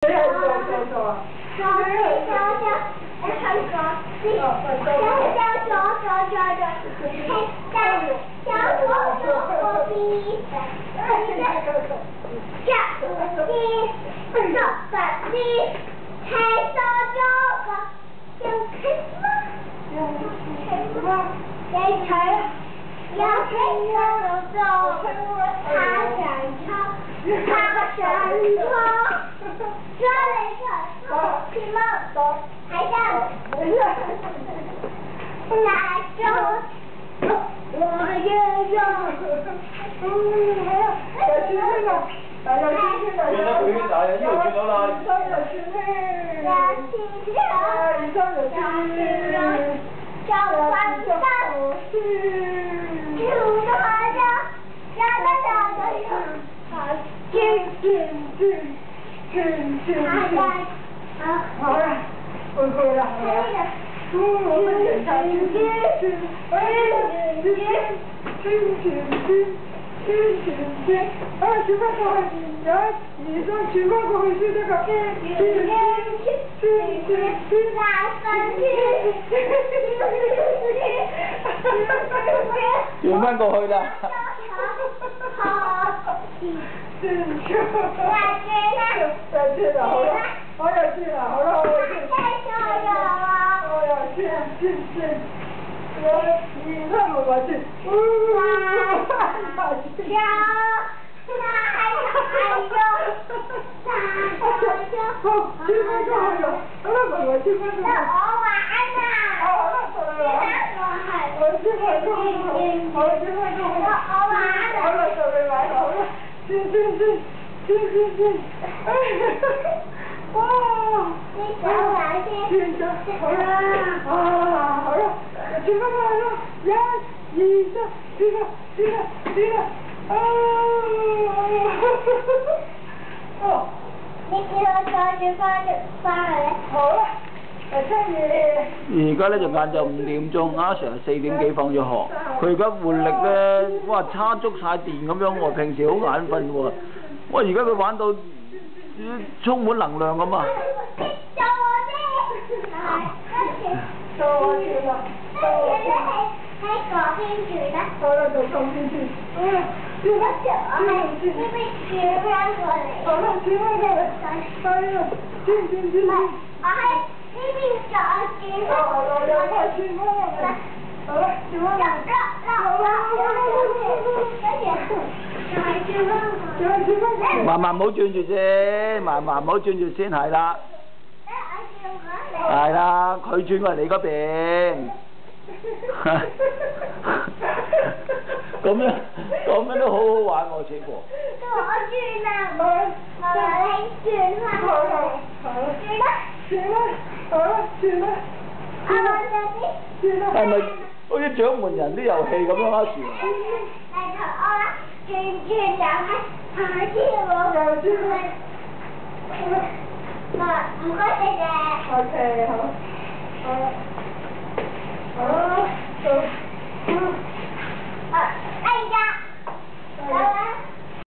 你係做。好了，回去了。我们检查吃饭过后，然后你说吃饭过后是这个。轉翻過去啦。再見啦，好啦，我要去啦，好啦，我要去。你看我去。哇！你想玩先？好了，吃饭了，1、2、3，去了，哦。你叫我再住翻嚟咧？好啦，而家咧就晏晝5點鐘，阿 Sir 4點幾放咗學，佢而家活力咧，哇叉足晒電咁樣喎，平時好眼瞓喎，哇而家佢玩到充滿能量咁啊！喺嗰邊住咧。好啦，就嗰邊住。住得着啊！呢邊轉翻過嚟。好啦，轉翻過嚟。係啊，轉。我喺呢邊再轉翻。好啦，又快轉翻過嚟。好啦，轉翻過嚟。慢慢唔好轉住先，慢慢唔好轉住先係啦。係啦，佢轉過嚟你嗰邊。咁樣都好好玩喎，似乎。我轉啦，你轉翻過嚟。轉啦。係咪好似獎門人啲遊戲咁樣啊？轉啦，轉就係又轉啦。唔該你哋。OK，好。